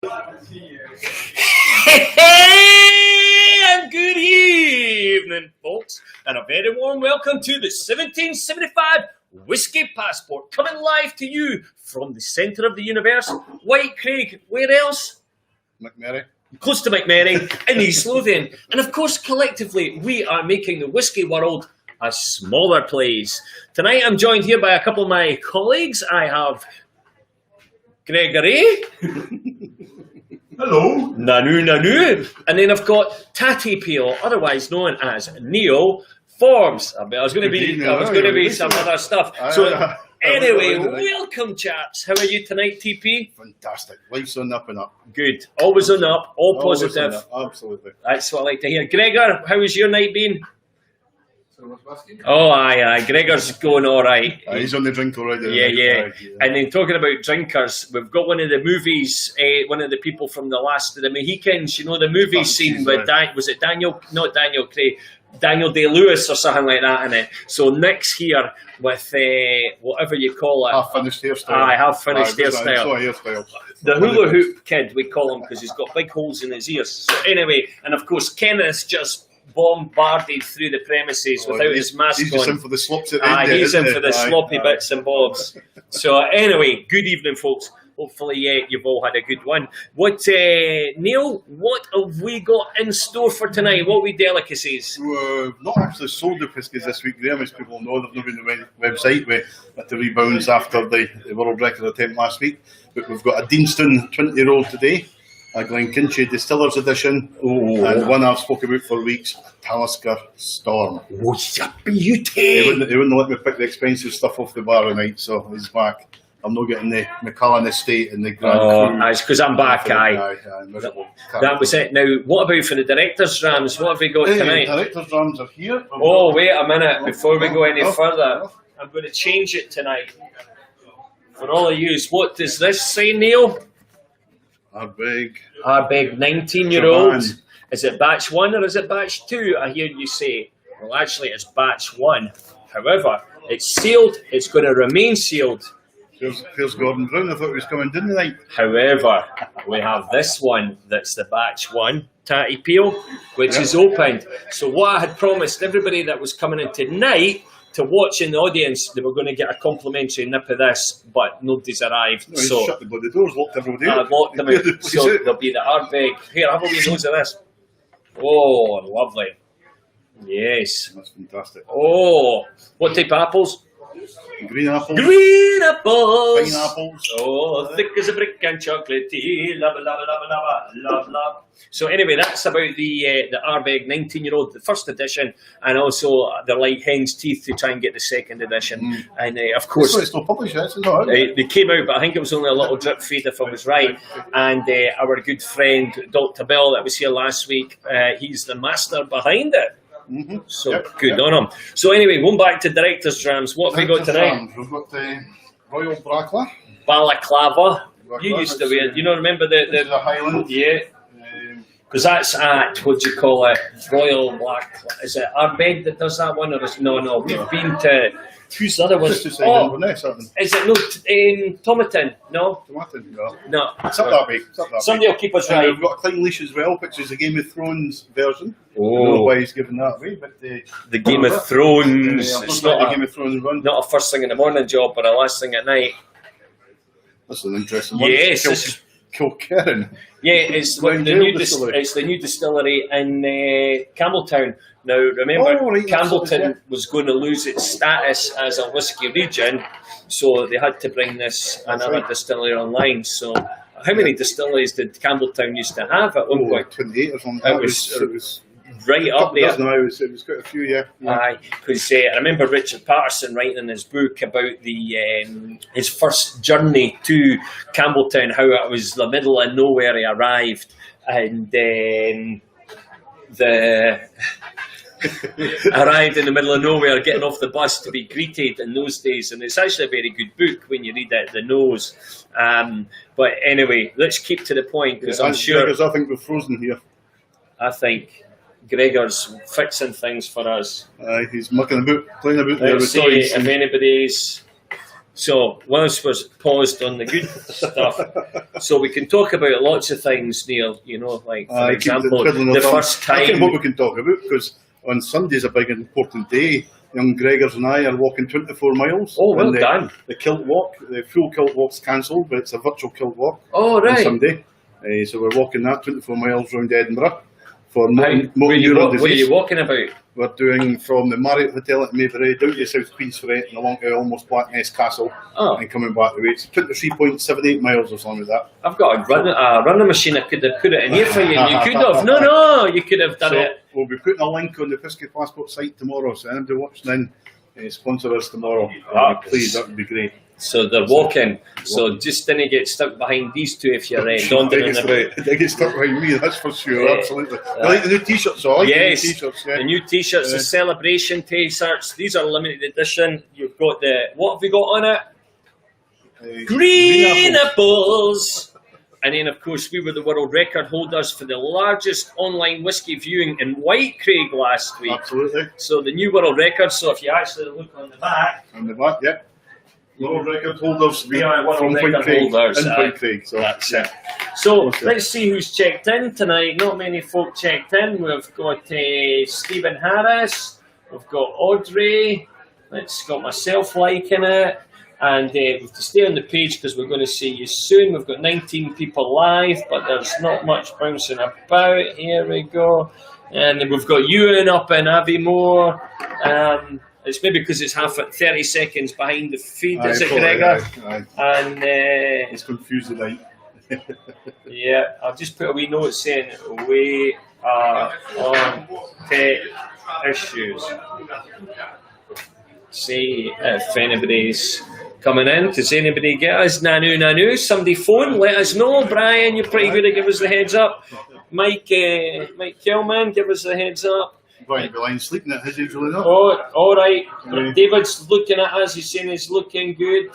Hey, and good evening, folks, and a very warm welcome to the 1775 Whisky Passport, coming live to you from the centre of the universe, White Craig. Where else? McMurray. Close to McMurray in East Lothian. And of course, collectively, we are making the whisky world a smaller place. Tonight, I'm joined here by a couple of my colleagues. I have Gregory. Hello. Nanu. And then I've got Tatty Peel, otherwise known as Neil Forbes. I was going to be some other stuff. Anyway, welcome, chaps. How are you tonight, TP? Fantastic. Life's on the up and up. Good. Always on the up, all positive. Absolutely. That's what I like to hear. Gregor, how has your night been? Whisky? Oh, aye. Gregor's going all right. He's on the drink already. Yeah. And then talking about drinkers, we've got one of the movies, one of the people from the last of the Mohicans, you know, the movie scene with, was it Daniel, not Daniel Craig, Daniel Day-Lewis or something like that in it. So Nick's here with whatever you call it. Half-finished hairstyle. Aye, half-finished hairstyle. The hula hoop kid, we call him, because he's got big holes in his ears. So anyway, and of course, Kenneth's just bombarded through the premises without his mask on. He's just in for the slops at the end. He's in for the sloppy bits and bobs. So anyway, good evening, folks. Hopefully you've all had a good one. Neil, what have we got in store for tonight? What are we delicacies? We've not actually sold the whiskies this week, Graham, as people know. They've not been on the website. We had to rebounce after the world record attempt last week. But we've got a Deanston 20-year-old today, a Glenkinchie Distillers Edition, and one I've spoken about for weeks, Talisker Storm. Oh, it's a beauty! He wouldn't let me pick the expensive stuff off the bar tonight, so he's back. I'm not getting the Macallan Estate and the Grand Cru. That's because I'm back, That was it. Now, what about for the Director's Rams? What have we got tonight? Director's Rams are here. Wait a minute, before we go any further. I'm going to change it tonight. For all of you, what does this say, Neil? Ardbeg 19-year-old. Is it batch 1 or is it batch 2? I hear you say. Well, actually, it's batch 1. However, it's sealed. It's going to remain sealed. Here's Gordon Brown. I thought he was coming in tonight. However, we have this one that's the batch 1, Tatty Peel, which is opened. So what I had promised everybody that was coming in tonight to watch in the audience, they were going to get a complimentary nip of this, but nobody's arrived. No, so shut the bloody doors, locked everybody out. I've locked them out. So there'll be the Ardbeg. Here, have a wee nose of this. Oh, lovely. Yes. That's fantastic. Oh, what type of apples? Green apples. Green apples. Pineapples. Oh, thick as a brick and chocolatey. Love. So anyway, that's about the Ardbeg 19-year-old, the first edition, and also they're like hen's teeth to try and get the second edition. And of course, it's not published yet, it's not. They came out, but I think it was only a little drip feed, if I was right. And our good friend Dr. Bell, that was here last week, he's the master behind it. So good on him. So anyway, going back to Director's Rams, what have we got tonight? We've got the Royal Bracla. Balaclava. You used to wear, you know, remember the Highland? Yeah. Because that's at, what do you call it, Royal Black, is it Ardbeg that does that one? Or is no, we've been to, who's the other one? Is it Tomatin? No? Tomatin, no. It's up that way. Somebody will keep us right. We've got a Clean Leash as well, which is a Game of Thrones version. Oh. I don't know why he's giving that away, but the Game of Thrones. It's not a Game of Thrones run. Not a first thing in the morning job, but a last thing at night. That's an interesting one. Yes. Kilkerran. Yeah, it's the new distillery in Campbelltown. Now, remember, Campbelltown was going to lose its status as a whisky region, so they had to bring another distillery online. So, how many distilleries did Campbelltown used to have at one point? 28 or something. It was right up there. It was quite a few, yeah. Aye, because I remember Richard Patterson writing in his book about his first journey to Campbelltown, how it was the middle of nowhere he arrived, and arrived in the middle of nowhere, getting off the bus to be greeted in those days, and it's actually a very good book when you read it at the nose. But anyway, let's keep to the point, because I'm sure... I think we're frozen here. I think Gregor's fixing things for us. He's mucking about, playing about there Let's with see toys. if anybody's So whilst we're paused on the good stuff, so we can talk about lots of things, Neil. You know, like for example, the first time. I think what we can talk about, because on Sunday's a big important day. Young Gregors and I are walking 24 miles. Oh, well done. The kilt walk, the full kilt walk's cancelled, but it's a virtual kilt walk. Oh, right. On Sunday. So we're walking that 24 miles round Edinburgh for where are you walking about? We're doing from the Marriott Hotel at Maybury down to South Queensferry and along to almost Blackness Castle and coming back the way. It's 23.78 miles or something like that. I've got a running machine. I could have put it in here for you. You could have. No, you could have done it. We'll be putting a link on the Whisky Passport site tomorrow, so anybody watching in, sponsor us tomorrow. Please, that would be great. So they're walking. So just didn't get stuck behind these two if you're dondering about. They get stuck behind me, that's for sure, absolutely. You like the new t-shirts? I like the new t-shirts, the new t-shirts, the celebration t-shirts. These are limited edition. You've got what have we got on it? Green apples. And then, of course, we were the world record holders for the largest online whiskey viewing in White Craig last week. Absolutely. So the new world record. So if you actually look on the back. On the back, yeah. World record holders. We are world record holders. In White Craig. So that's it. So let's see who's checked in tonight. Not many folk checked in. We've got Stephen Harris. We've got Audrey. Let's got myself liking it. And we have to stay on the page because we're going to see you soon. We've got 19 people live, but there's not much bouncing about. Here we go. And then we've got Ewan up in Aviemore. It's maybe because it's 30 seconds behind the feed, is it, Gregor? Aye. And it's confused tonight. Yeah, I'll just put a wee note saying we are on tech issues. See if anybody's coming in. Does anybody get us? Nanu. Somebody phone, let us know. Brian, you're pretty good at giving us the heads up. Mike Kelman, give us the heads up. Brian be lying sleeping at his age, really not. Oh, all right. David's looking at us. He's saying he's looking good.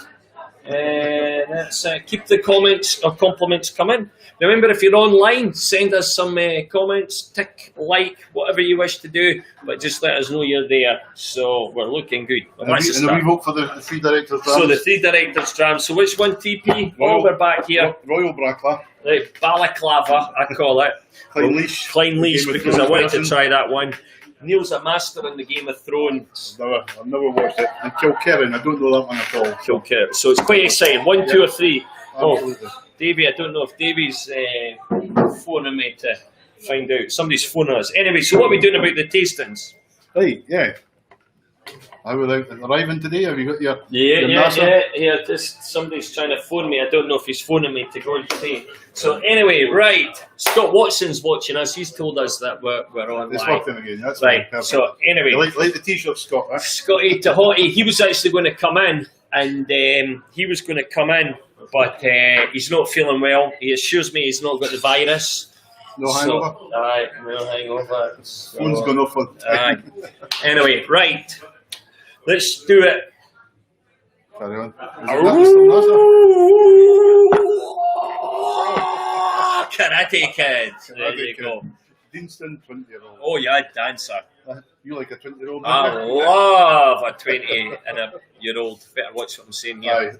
Let's keep the comments or compliments coming. Remember, if you're online, send us some comments, tick, like, whatever you wish to do, but just let us know you're there. So we're looking good. And we vote for the three directors' drams. So the three directors' drams. So which one, TP? We're back here. Royal Bracla. Right, Balaclava, I call it. Klein Leash, because I wanted to try that one. Neil's a master in the Game of Thrones. I've never watched it. And Kilkerran, I don't know that one at all. Kilkerran. So it's quite exciting. 1, 2 or 3. Absolutely. Davey, I don't know if Davey's phoning me to find out. Somebody's phoning us. Anyway, so what are we doing about the tastings? Right, yeah. Are we arriving today? Have you got your Yeah, somebody's trying to phone me. I don't know if he's phoning me to go today. So anyway, right. Scott Watson's watching us. He's told us that we're on It's live. working again. That's right. Perfect. So anyway. You like the t-shirt, Scott, eh? Scotty Tahoti, he was actually going to come in, and he was going to come in, but he's not feeling well. He assures me he's not got the virus. No hangover? Aye, no hangover. So, phone's gone off on time. Anyway, right. Let's do it. Carry on. Karate Kid. There you go. Deanston, 20-year-old. Oh, yeah, dancer. You like a 20-year-old? I love a 20-year-old. Better watch what I'm saying here. Aye.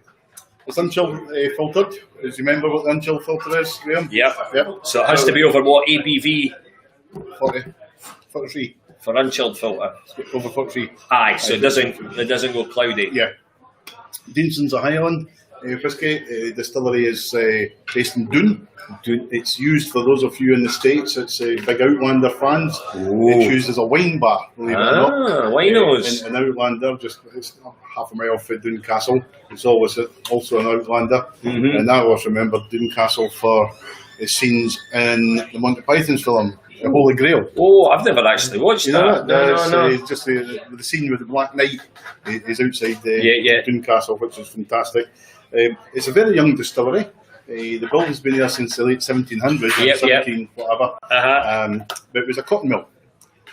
It's unchilled filtered. Do you remember what the unchilled filter is, Graham? Yep. So it has to be over what ABV? 43. For unchilled filter. Over 43. Aye, so it doesn't go cloudy. Yeah. Deanston's a Highland whisky. Distillery is based in Doon. It's used, for those of you in the States, it's big Outlander fans. It's used as a wine bar, believe it or not. Winos. An Outlander, it's half a mile from Doon Castle. It's always also an Outlander. And I always remember Doon Castle for scenes in the Monty Python's film, The Holy Grail. Oh, I've never actually watched that. No. Just the scene with the Black Knight is outside Doon Castle, which is fantastic. It's a very young distillery. The building's been there since the late 1700s, whatever. But it was a cotton mill.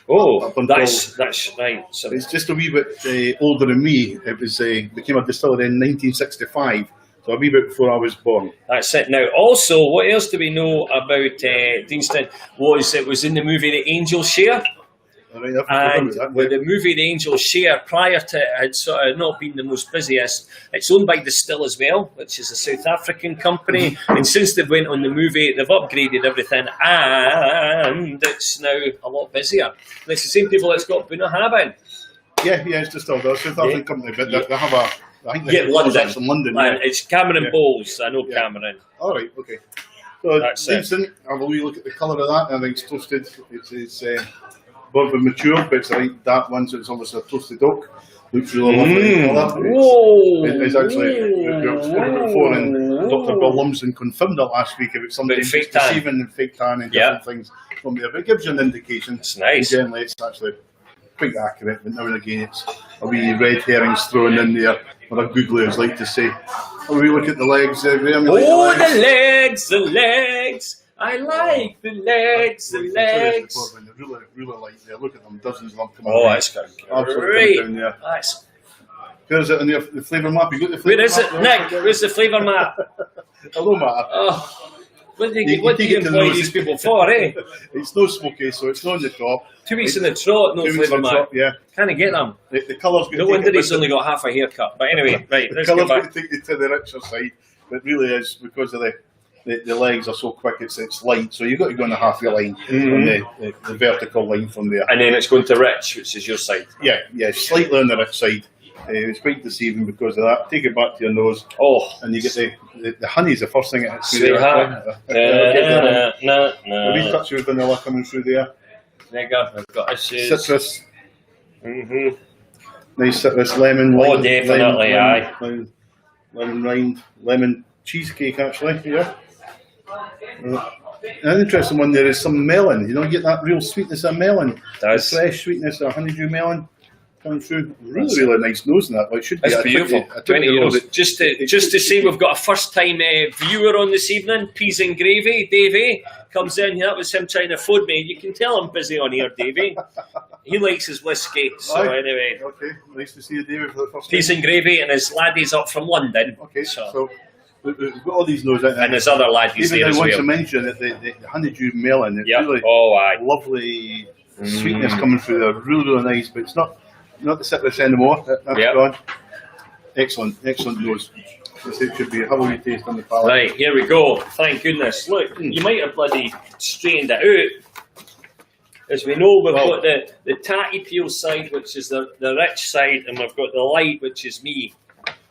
Oh, that's right. So it's just a wee bit older than me. It was became a distillery in 1965, so a wee bit before I was born. That's it. Now, also, what else do we know about Deanston? It was in the movie The Angel Share. Right, I've and that, with the movie The Angels Share, prior to it, had sort of not been the most busiest. It's owned by Distill as well, which is a South African company. And since they went on the movie, they've upgraded everything, and it's now a lot busier. And it's the same people that's got Bunnahabhain. Yeah, it's just all the South African company, but they have a. I think they London. From London. And it's Cameron Bowles. I know Cameron. All right, okay. So That's decent. Have a wee look at the colour of that. I think it's toasted. It's above and mature, but it's a right dark one, so it's almost a toasted oak. Looks really lovely colour. It's actually, we've spoken before, and Dr. Bill Lumsden confirmed it last week about something deceiving and fake tan and different things from there. But it gives you an indication. It's nice. Generally, it's actually quite accurate, but now and again, it's a wee red herrings thrown in there, or a googliers like to say. Have we look at the legs, Graham? The legs. I like the legs. Really, really light there. Look at them, dozens of them coming Oh, down. that's Absolutely great. there. That's... Where's it in the flavour map? You got the flavour Where is map? it, Nick? Where's the flavour map? Hello, Matt. Oh, what do you employ these people for, eh? It's no smoky, so it's not on the top. 2 weeks in the trot, no flavour map. Yeah. Can't get them. The colour's going No wonder he's only got half a haircut. But anyway, right, let's the get colour's back. going to take you to the richer side. It really is, because of the legs are so quick, it's light, so you've got to go on the half your line, on the vertical line from there. And then it's going to rich, which is your side. Yeah, slightly on the rich side. It's quite deceiving because of that. Take it back to your nose. Oh. And you get the honey's the first thing it hits through Sweetheart. there. A wee touch of vanilla coming through there. Nigga, I've got issues. Citrus. Nice citrus, lemon. Oh, definitely, aye. Lemon rind, lemon cheesecake actually, yeah. An interesting one there is some melon. You get that real sweetness of melon. The fresh sweetness of honeydew melon coming through. Really nice nose in that. Well, it should be. That's beautiful. 20 euros. Just to say, we've got a first-time viewer on this evening. Peas and Gravy, Davey comes in. That was him trying to phone me. You can tell I'm busy on here, Davey. He likes his whiskey. So anyway. Okay, nice to see you, David, for the first time. Peas and Gravy, and his laddies up from London. Okay, so we've got all these notes out there. And there's other laddies there as well. Even I want to mention that the honeydew melon, it's really lovely sweetness coming through there. Really, really nice, but it's not the citrus anymore. That's gone. Excellent nose. It should be a wee taste on the palate. Right, here we go. Thank goodness. Look, you might have bloody straightened it out. As we know, we've got the tatty peel side, which is the rich side, and we've got the light, which is me.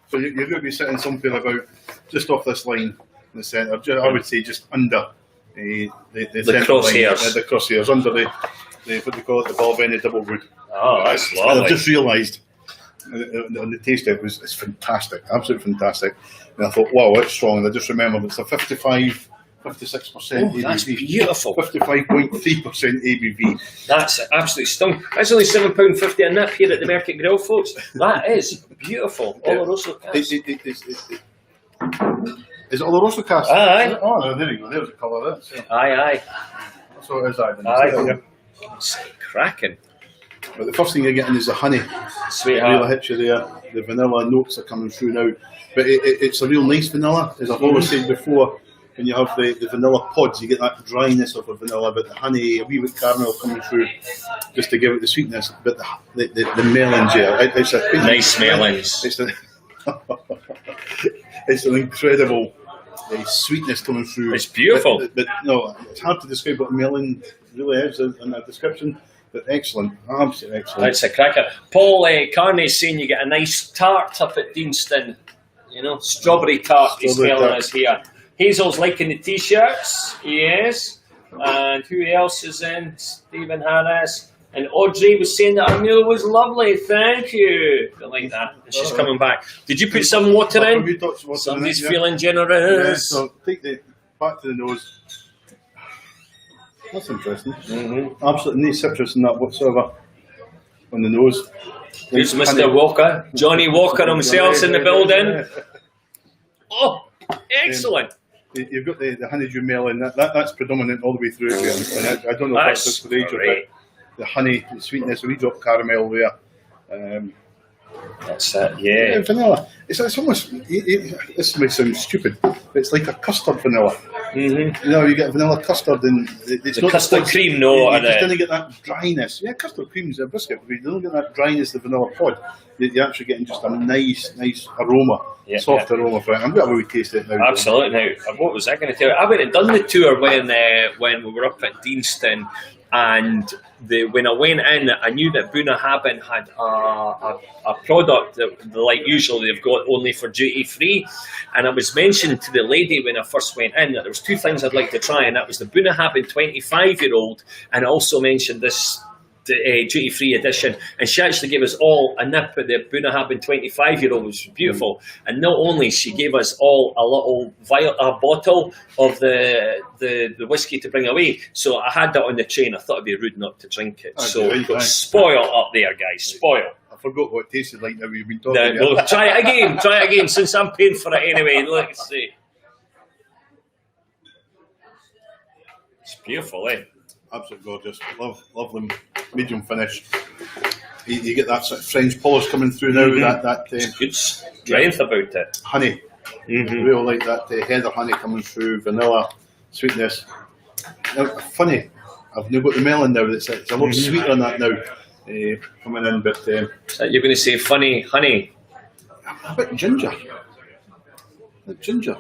So you're going to be sitting something about just off this line in the centre. I would say just under the crosshairs. Line, the crosshairs, under the what they call it, the Balvenie double wood. Oh, that's lovely. I've just realised on the taste of it's fantastic, absolutely fantastic. And I thought, wow, it's strong. And I just remembered it's a 56% ABV. That's beautiful. 55.3% ABV. That's absolutely stunning. That's only £7.50 a nip here at the Market Grill, folks. That is beautiful. Oloroso cast. Is it Oloroso cast? Aye. Oh, there you go. There's the colour of it. Aye. That's what it is, Aye. It's cracking. But the first thing you're getting is the honey. Sweetheart. Real hit you there. The vanilla notes are coming through now. But it's a real nice vanilla. As I've always said before, when you have the vanilla pods, you get that dryness of a vanilla, but the honey, a wee bit caramel coming through, just to give it the sweetness. But the melons, it's a nice melons. It's an incredible sweetness coming through. It's beautiful. But no, it's hard to describe what melon really is in that description. But excellent, absolutely excellent. It's a cracker. Paul Carney's saying you get a nice tart up at Deanston. Strawberry tart he's telling us here. Hazel's liking the t-shirts, yes. And who else is in? Stephen Harris. And Audrey was saying that our meal was lovely, thank you. I like that. And she's coming back. Did you put some water in? Somebody's feeling generous. Yeah, so take back to the nose. That's interesting. Absolutely no citrus in that whatsoever on the nose. Who's Mr. Walker? Johnny Walker himself's in the building. Oh, excellent. You've got the honeydew melon. That's predominant all the way through. And I don't know if that's just for the age of it. The honey, the sweetness, a wee drop of caramel there. That's it, yeah. Vanilla. It's almost, this may sound stupid, but it's like a custard vanilla. Mm-hmm. You know, you get vanilla custard and it's the not custard the cream, no. You just didn't get that dryness. Yeah, custard cream's a biscuit, but you don't get that dryness of the vanilla pod. You're actually getting just a nice aroma, soft aroma for it. I'm going to have a wee taste it now. Absolutely. Now, what was I going to tell you? I went and done the tour when we were up at Deanston, and when I went in, I knew that Bunnahabhain had a product that, like usually, they've got only for duty free. And I was mentioning to the lady when I first went in that there was 2 things I'd like to try, and that was the Bunnahabhain 25-year-old, and I also mentioned this duty free edition. And she actually gave us all a nip of the Bunnahabhain 25-year-old, which was beautiful. And not only she gave us all a little bottle of the whiskey to bring away. So I had that on the train. I thought it'd be rude not to drink it. Spoil up there, guys. Spoil. I forgot what it tasted like now we've been talking about. Well, try it again, since I'm paying for it anyway. Let's see. It's beautiful, eh? Absolutely gorgeous. Love them. Medium finish. You get that sort of French polish coming through now. Mm-hmm. That good strength about it. Honey. Mm-hmm. Real like that heather honey coming through. Vanilla sweetness. Now, funny. I've now got the melon now. It's a lot sweeter on that now. Coming in, but so you're going to say funny honey? A bit ginger. Ginger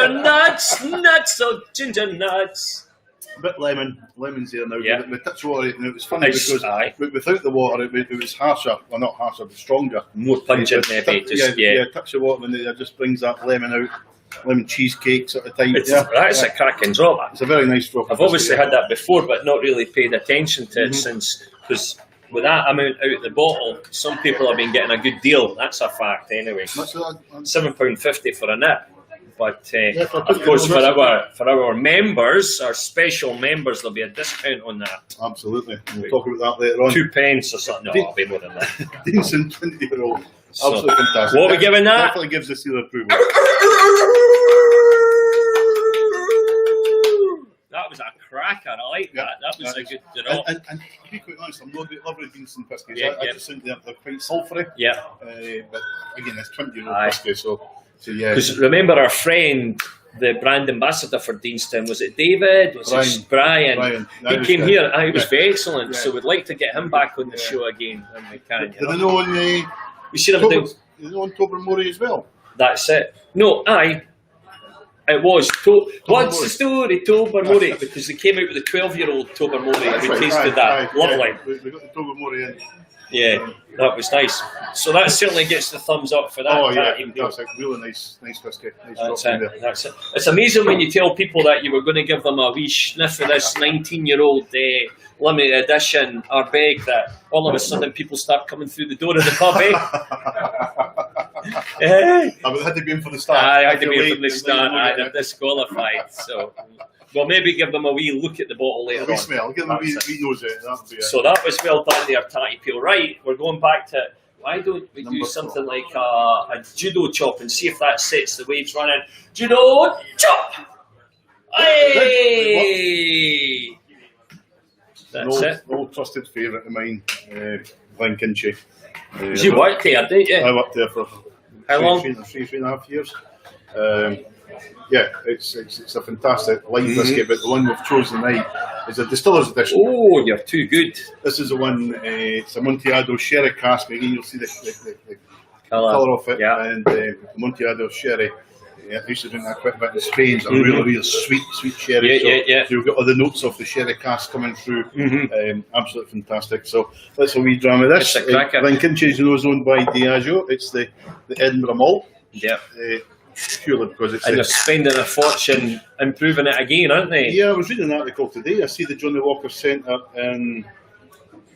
nuts of ginger nuts. A bit lemon's there now. Yeah. With a touch of water, it was funny because without the water, it was harsher. Well, not harsher, but stronger. More pungent, maybe. A touch of water, and it just brings that lemon out. Lemon cheesecake sort of type. That's a cracking drop. It's a very nice drop. I've obviously had that before, but not really paid attention to it since, because with that amount out the bottle, some people have been getting a good deal. That's a fact, anyway. £7.50 for a nip. But of course, for our members, our special members, there'll be a discount on that. Absolutely. We'll talk about that later on. 2 pence or something. No, I'll be more than that. Decent 20-year-old. Absolutely fantastic. What are we giving that? Definitely gives the seal of approval. That was a cracker. I like that. That was a good drop. And to be quite honest, I'm not lovely Deanston whiskies. I just think they're quite sulphury. Yeah. But again, it's 20-year-old whiskey, so yeah. Because remember our friend, the brand ambassador for Deanston, was it David? Was it Brian? He came here. He was very excellent. Yeah. So we'd like to get him back on the show again when we can. Did they know on we should have done. You know on Tobermory as well? That's it. No, it was. What's the story, Tobermory? Because they came out with the 12-year-old Tobermory. We tasted that. Lovely. We got the Tobermory in. Yeah, that was nice. So that certainly gets the thumbs up for that. Oh yeah, that's a really nice whiskey. That's it. It's amazing when you tell people that you were going to give them a wee sniff of this 19-year-old limited edition Ardbeg, that all of a sudden people start coming through the door of the pub, I had to be in for the start. I had to be in from the start. They're disqualified. So we'll maybe give them a wee look at the bottle later on. Smell. Give them a wee nose at it. So that was well done there, Tatty Peel. Right, we're going back to, why don't we do something like a judo chop and see if that sets the waves running. Judo chop! Hey! That's it. Old trusted favourite of mine, Glenkinchie. You worked there, didn't you? I worked there for how long? 3.5 years. Yeah, it's a fantastic light whiskey, but the one we've chosen tonight is a distiller's edition. Oh, you're too good. This is the one, it's a Amontillado sherry cask. Again, you'll see the colour of it, and Amontillado sherry. I used to drink that quite a bit in Spain. It's a real sweet sherry. So you've got other notes of the sherry cask coming through. Absolutely fantastic. So that's a wee dram of this. It's a cracker. Glenkinchie is owned by Diageo. It's the Edinburgh malt. Yeah. Purely because it's. And they're spending a fortune improving it again, aren't they? Yeah, I was reading an article today. I see the Johnny Walker Centre in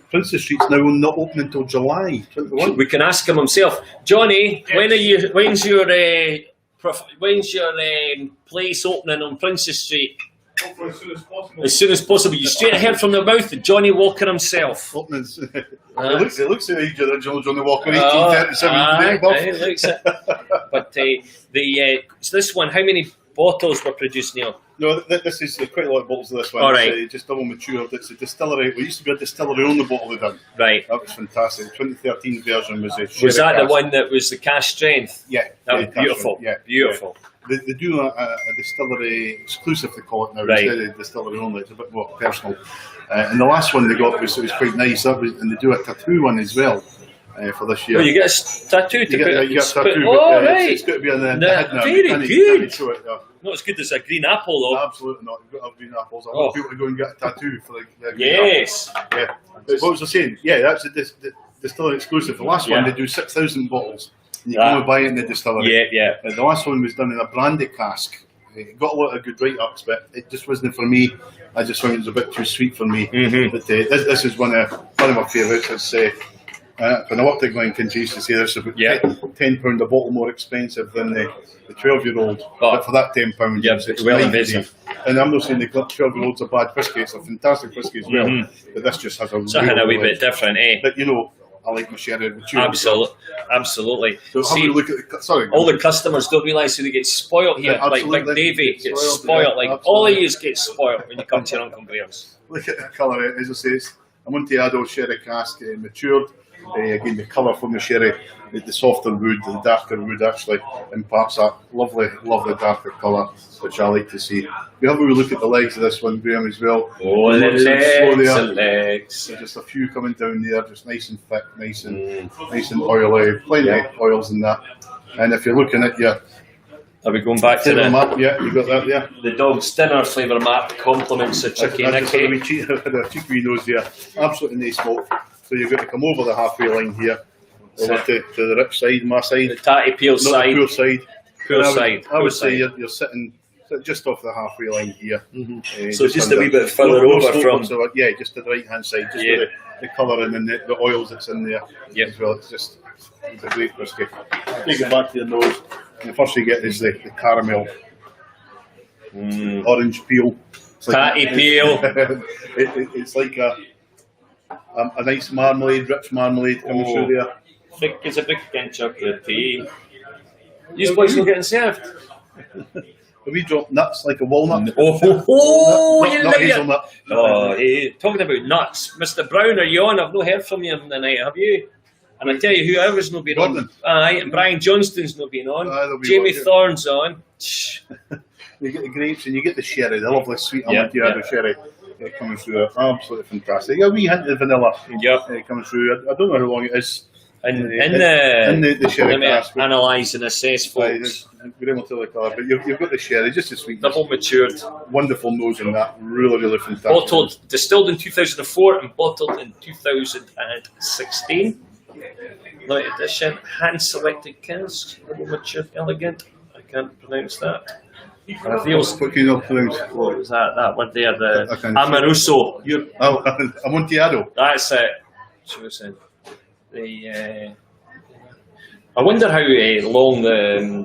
Princess Street's now not open until July 21. We can ask him himself. Johnny, when's your place opening on Princess Street? Hopefully as soon as possible. As soon as possible. You straight ahead from the mouth of Johnny Walker himself. It looks like the original Johnny Walker, 1837. It looks it. But so this one, how many bottles were produced, Neil? No, this is quite a lot of bottles of this one. All right. It's just double matured. It's a distillery. We used to be a distillery on the bottle they done. Right. That was fantastic. The 2013 version was a Was that the one that was the cask strength? Yeah. That was beautiful. Yeah. Beautiful. they do a distillery exclusive, they call it now, Right. instead of distillery only. It's a bit more personal. And the last one they got was quite nice, and they do a tattoo one as well for this year. Oh, you get a tattoo to You put. get a tattoo, Oh, but right. it's got to be on the head now. Very Can't good. show it, yeah. Not as good as a green apple, though. Absolutely not. You've got to have green apples. I Oh. want people to go and get a tattoo for the green Yes. apples. Yeah. What was I saying? Yeah, that's the distillery exclusive. The last one, Yeah. they do 6,000 bottles. And you Ah. go and buy it in the distillery. Yeah. The last one was done in a brandy cask. It got a lot of good write-ups, but it just wasn't for me. I just found it was a bit too sweet for me. Mhm. But this is one of my favourites. It's when I worked at Glenkinch, I used to say this about £10 a bottle more expensive than the 12-year-old. Oh. But for that £10, Yeah, it's well £90. invested. And I'm not saying the 12-year-old's a bad whisky. It's a fantastic whisky as well. Mhm. But this just has a Something real a wee relish. bit different, eh? But you know, I like my sherry mature. Absolutely. So have See, a look at the, sorry. all the customers don't realise who they get spoiled here. Yeah, Like Big absolutely. Davey gets Spoiled, spoiled. yeah, Like all of absolutely. you get spoiled when you come to your Uncle Graham's. Look at the colour, as I say, it's a Amontillado sherry cask, matured. Again, the colour from the sherry, the softer wood, the darker wood actually imparts that lovely darker colour, which I like to see. We have a wee look at the legs of this one, Graham, as well. Oh, the Look how slow they are. legs. So just a few coming down there, just nice and thick, nice and oily, plenty of oils in that. And if you're looking at your Are we going back to flavour the map, yeah, you got that there. the dog's dinner flavour map? Compliments of Chucky That's a Nicky. wee cheeky wee nose there. Absolutely nice smoke. So you've got to come over the halfway line here, over to the rich side, my side, The Tatty Peel not side. the poor side. Poor And side. I would Poor say side. you're sitting just off the halfway line here. So just a under- wee bit further no over slope from- whatsoever. Yeah, just to the right hand side, just Yeah. with the colouring and the oils that's in there Yep. as well. It's a great whisky. Take it back to your nose. And the first you get is the caramel, orange peel. It's Tatty peel. It's like a nice marmalade, rich marmalade coming Oh. through there. Thick as a big can chocolate tea. These boys not getting served. A wee drop nuts like a walnut. Oh, you not liar. hazelnut. Oh, hey, talking about nuts. Mr. Brown, are you on? I've not heard from you tonight, have you? And I tell you, whoever's not been Gordon. on. Aye, and Brian Johnston's not been on. Aye, they'll be Jamie watching. Thorne's on. Shh. You get the grapes and you get the sherry, the lovely sweet Yeah, Amontillado sherry coming through. Absolutely fantastic. A wee hint of vanilla Yep. coming through. I don't know how long it is. And in in the sherry let me cask. analyse and assess, folks. Graham will tell the colour, but you've got the sherry, just a sweet, Double matured. wonderful nose in that. Really fantastic. Bottled, distilled in 2004 and bottled in 2016. Limited edition, hand selected casks, double matured, elegant. I can't pronounce that. Feels. What can you not pronounce? What was that? That one there, the I can't- Amaruso. Oh, Amontillado. That's it. She was in the. I wonder how long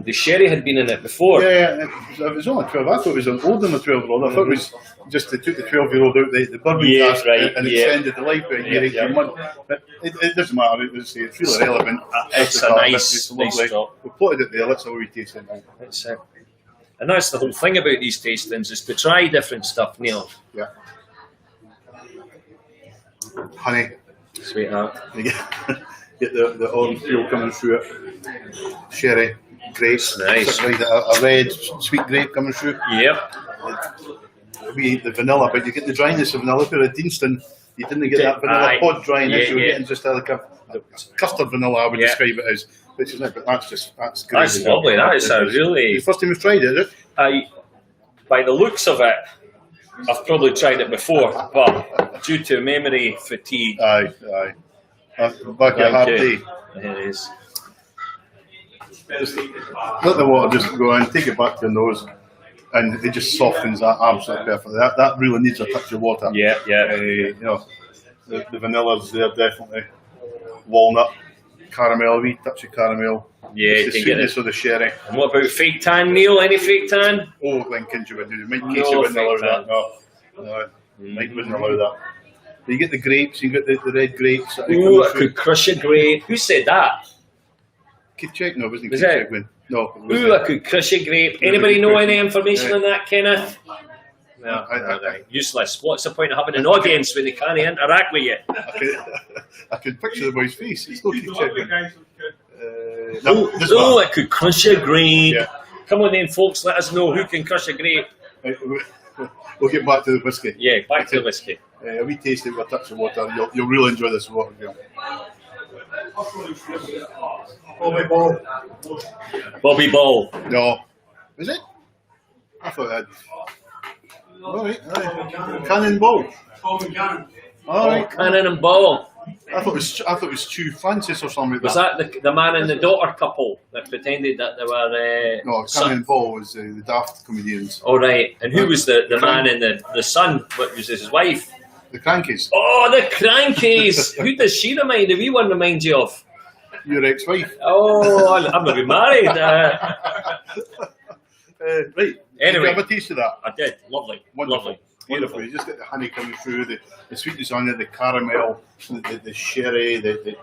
the sherry had been in it before. Yeah, it was only 12. I thought it was older than the 12-year-old. I thought it was just they took the 12-year-old out the bourbon Yeah, cask right, and yeah. extended the life by a year, Yeah, 18 months. But it doesn't matter. It's really relevant. It's the a colour, nice lovely. drop. We plotted it there. Let's have a wee taste it now. That's it. And that's the whole thing about these tastings is to try different stuff, Neil. Yeah. Honey. Sweetheart. You get the orange peel coming through it. Sherry, grapes. Nice. Right, a red sweet grape coming through. Yep. The vanilla, but you get the dryness of vanilla. For a Deanston, you didn't get that vanilla Aye. pod dryness. Yeah, You were yeah. getting just like a custard vanilla, I would Yeah. describe it as. Which is nice, but that's great. That's lovely. That is a really. The first time you've tried it, is it? By the looks of it, I've probably tried it before, but due to memory fatigue, Aye. Back a hard day. it is. Just let the water just go in, take it back to your nose, and it just softens that absolutely perfectly. That really needs a touch of water. Yeah. You know, the vanilla's there definitely. Walnut, caramel, a wee touch of caramel. Yeah, It's the you can get sweetness of the sherry. And what about fake tan, Neil? Any fake tan? Oh, Glenkinch would do. Mike No Casey wouldn't allow fake that. No, Mike wouldn't allow that. But you get the grapes, you get the red grapes. That Ooh, come I could crush a grape. Who said that? Keith Check? No, it wasn't Was Keith it? Check. When? No. It Ooh, wasn't. I could crush a grape. Anybody know any information on that, Kenneth? No, useless. What's the point of having an audience when they can't interact with you? I could picture the boy's face. It's not Keith Check. Lovely guys. No, this one. I could crush a grape. Yeah. Come on then, folks. Let us know who can crush a grape. Right, we'll get back to the whiskey. Yeah, back to the whiskey. A wee taste of a touch of water. You'll really enjoy this water, Graham. Bobby Ball. Bobby Ball. No. Is it? I thought it had. Alright, Cannonball. Alright. Cannon and Ball. I thought it was Stu Francis or something like Was that the man and the daughter couple that pretended that they were... No, Cannonball was the Daft comedians. All right. And who was the man and the son? What was his wife? The Crankies. Oh, the Crankies! Who does she remind? The wee one remind you of? Your ex-wife. Oh, I'm not been married. Right. Anyway. Did you have a taste of that? I did. Lovely. Wonderful. Lovely. Beautiful. You just get the honey coming through, the sweetness on it, the caramel, the sherry, the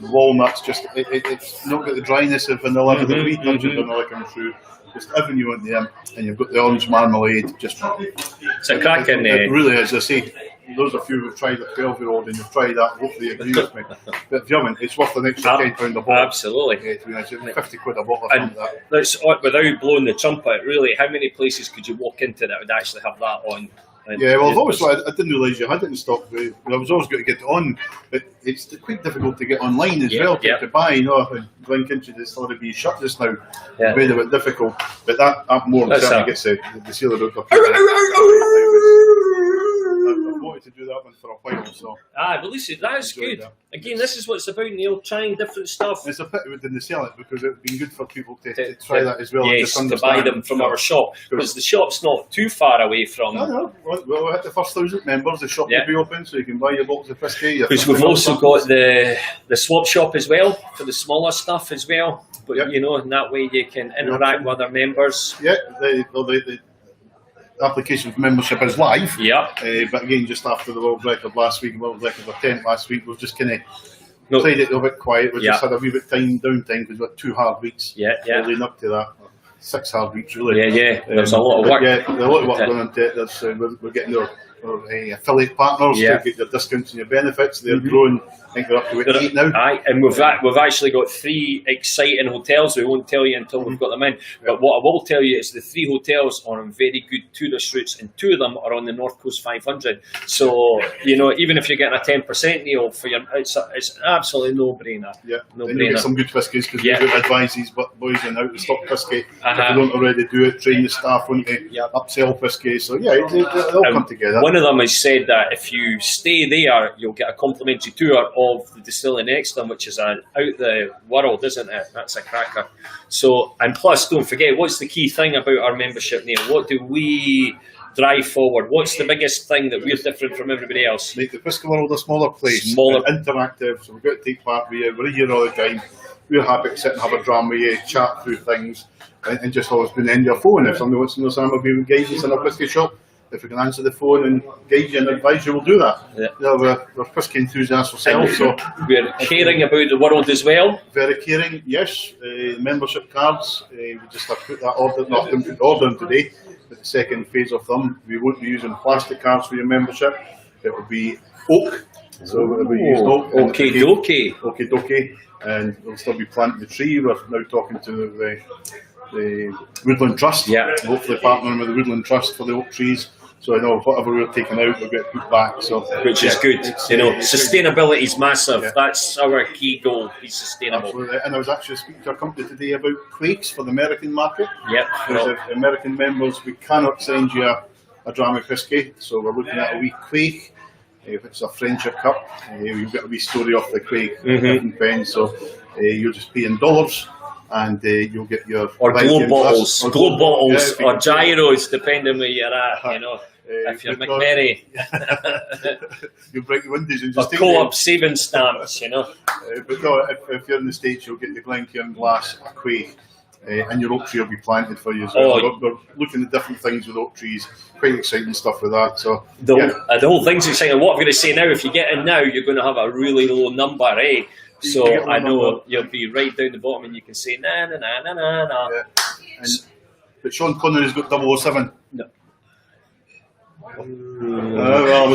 walnuts. Just it's not got the dryness of vanilla, but the wee touch of vanilla coming through. Just everything you want there, and you've got the orange marmalade. Just it's a cracking. It really is. I say, those of you who've tried a 12-year-old and you've tried that, hopefully you agree with me. But if you haven't, it's worth an extra £10 a bottle. Absolutely. To be honest, £50 a bottle. And that's without blowing the trumpet. Really, how many places could you walk into that would actually have that on? Yeah, well, obviously, I didn't realise you had it in stock. But I was always going to get it on, but it's quite difficult to get online as well to buy. You know, Glenkinchie is sort of being shut just now. It's been a bit difficult, but that more than certainly gets the seal of the I've wanted to do that one for a while, so. But listen, that's good. That. Again, this is what it's about, Neil, trying different stuff. It's a pity we didn't sell it because it would have been good for people to try that as well. Yes, to buy them from our shop. Because the shop's not too far away from... No. Well, we hit the first 1,000 members, the shop will be open, so you can buy your box of whiskey. Because we've also got the swap shop as well, for the smaller stuff as well. But, you know, in that way you can interact with other members. Yeah, the application for membership is live. But again, just after the world record last week, world record attempt last week, we've just kind of played it a little bit quiet. We just had a wee bit downtime because we had 2 hard weeks leading up to that. 6 hard weeks, really. There's a lot of work. There's a lot of work going into it. We're getting our affiliate partners to get their discounts and your benefits. They're growing. I think they're up to 8 now. And we've actually got 3 exciting hotels. We won't tell you until we've got them in. But what I will tell you is the 3 hotels are on very good tourist routes, and 2 of them are on the North Coast 500. So you know, even if you're getting a 10% deal for your, it's absolutely no-brainer. No-brainer. And you get some good whiskies because we've got advise these boys on how to stock whiskey. If they don't already do it, train the staff on to upsell whiskey. So they all come together. One of them has said that if you stay there, you'll get a complimentary tour of the distillery next to them, which is out the world, isn't it? That's a cracker. So, and plus, don't forget, what's the key thing about our membership, Neil? What do we drive forward? What's the biggest thing that we're different from everybody else? Make the Whisky World a smaller place, interactive. So we've got to take part with you. We're here all the time. We're happy to sit and have a dram with you, chat through things, and just always been in your phone. If somebody wants to know something about guidance in a whisky shop, if we can answer the phone and guide you and advise you, we'll do that. We're whisky enthusiasts ourselves, so we're caring about the world as well. Very caring, yes. Membership cards, we just have put that order in today. The second phase of them, we won't be using plastic cards for your membership. It will be oak, so we'll be using oak. Okie dokie, and we'll still be planting the tree. We're now talking to the Woodland Trust. Hopefully partnering with the Woodland Trust for the oak trees. So I know whatever we're taking out, we'll get put back. So which is good. You know, sustainability is massive. That's our key goal. Be sustainable. Absolutely. And I was actually speaking to a company today about quakes for the American market. Because if American members, we cannot send you a dram of whiskey. So we're looking at a wee quake. If it's a friendship cup, you've got a wee story off the quake. Pence. So you're just paying dollars. And you'll get your globe bottles, or gyros, depending where you're at. You know, if you're McMurray, you break the windows and just co-op saving stamps. You know, but no, if you're in the States, you'll get the Glencairn glass, a quake, and your oak tree will be planted for you as well. We're looking at different things with oak trees. Quite exciting stuff with that. So the whole thing's exciting. What I'm going to say now, if you get in now, you're going to have a really low number, eh? So I know you'll be right down the bottom and you can say na na na na na na. But Sean Connery's got 007. No. Well,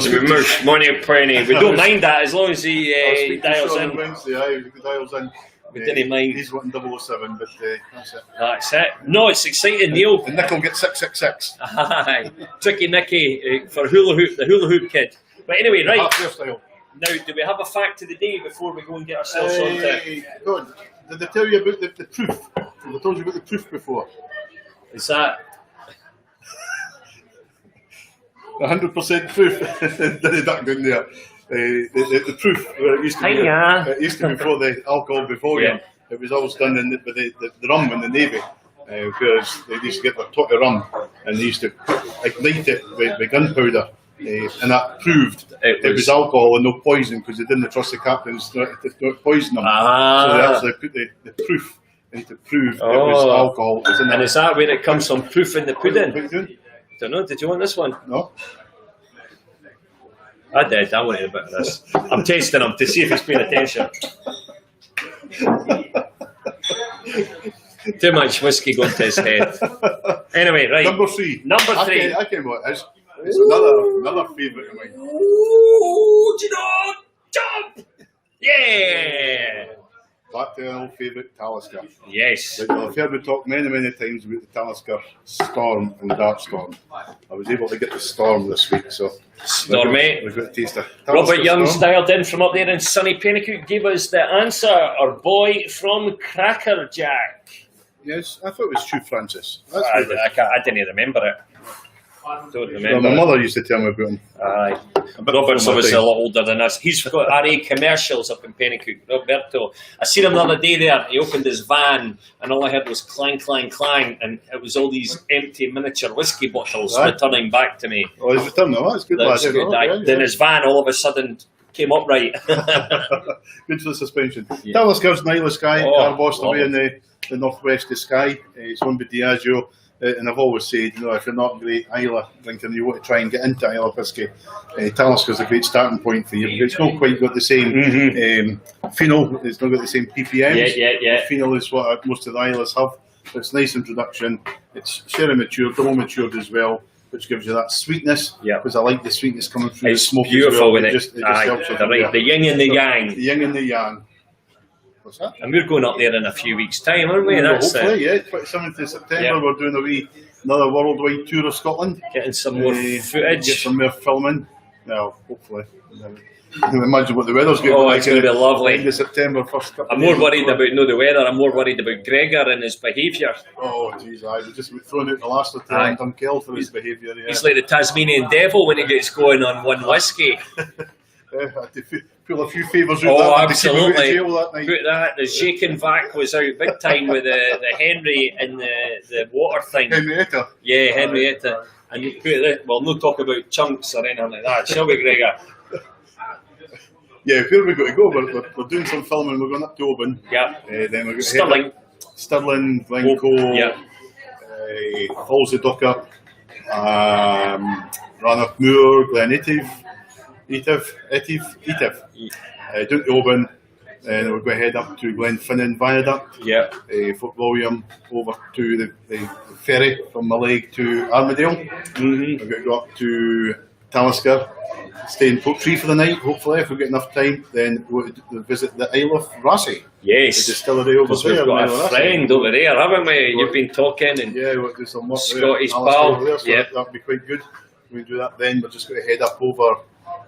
money penny. We don't mind that as long as he dials in. Wednesday, he dials in. We didn't mind. He's wanting 007, but that's it. That's it. No, it's exciting, Neil. And Nick will get 666. Aye. Tricky Nicky for hula hoop, the hula hoop kid. But anyway, right. Now, do we have a fact of the day before we go and get ourselves on to... God, did they tell you about the proof? Have they told you about the proof before? Is that... 100% proof. Did that good there? The proof, it used to be before the alcohol before you. It was always done with the rum in the Navy, because they used to get their tot of rum and they used to ignite it with gunpowder, and that proved it was alcohol and no poison, because they didn't trust the captains not to poison them. So they actually put the proof in to prove it was alcohol. And is that where it comes from, proof in the pudding? Don't know, did you want this one? No. I did, I wanted a bit of this. I'm tasting him to see if he's paying attention. Too much whiskey going to his head. Anyway, right. Number three. I can what it is. It's another favourite of mine. Ooh, do you know? Jump! Yeah! Back to an old favourite, Talisker. Yes. I've heard me talk many times about the Talisker Storm and Dark Storm. I was able to get the Storm this week, so... Stormy. We've got a taste of Robert Young's dialed in from up there in sunny Pennycook, gave us the answer. Our boy from Crackerjack. Yes, I thought it was True Francis. I didn't remember it. Don't remember. Well, my mother used to tell me about him. Aye. Robert's obviously a lot older than us. He's got RA commercials up in Pennycook. Roberto. I seen him the other day there. He opened his van and all I heard was clang, clang, clang. And it was all these empty miniature whiskey bottles returning back to me. Oh, he's returning them. That's good. That's good. Then his van all of a sudden came upright. Good for the suspension. Yeah. Talisker's an Isle of Skye. Carbost away in the northwest of Skye. It's owned by Diageo. And I've always said, if you're not a great Islay drinker and you want to try and get into Islay whisky, Talisker's a great starting point for you. It's not quite got the same phenol, it's not got the same ppms. Yeah. Phenol is what most of the Islas have. It's a nice introduction. It's sherry matured, double matured as well, which gives you that sweetness. Because I like the sweetness coming through the smoke. It's beautiful as well. with it. The yin and the yang. The yin and the yang. What's that? And we're going up there in a few weeks' time, aren't we? Hopefully, 27th of September, we're doing another worldwide tour of Scotland. Getting some more footage. Get some more filming. Now, hopefully. I can imagine what the weather's going to be like. It's going to be lovely. End of September, first couple I'm more worried about the weather. I'm more worried about Gregor and his behaviour. Oh, jeez, we just thrown out the last of time Dunkeld for his behaviour. Yeah. He's like the Tasmanian devil when he gets going on one whiskey. Pull a few favours out. Oh, absolutely. Put that. The Jake and Vac was out big time with the Henry and the water thing. Henrietta. Yeah, Henrietta. And you put it. Well, no talk about chunks or anything like that, shall we, Gregor? Yeah, where we got to go? We're doing some filming. We're going up to Oban. Yeah. Then we're going Stirling, Glencoe. Yeah. Falls of Ducker. Rannochmoor, Glen Etive. Down to Oban, and we're going to head up to Glenfinnan Viaduct. Yeah. Fort William over to the ferry from Mallaig to Armadale. We're going to go up to Talisker, stay in Portree for the night, hopefully, if we get enough time. Then we'll visit the Isle of Rassay. Yes. The distillery over there. We've got a friend over there, haven't we? You've been talking. And we'll do some work Scottish there. pal. There, so that'll be quite good. We'll do that then. We're just going to head up over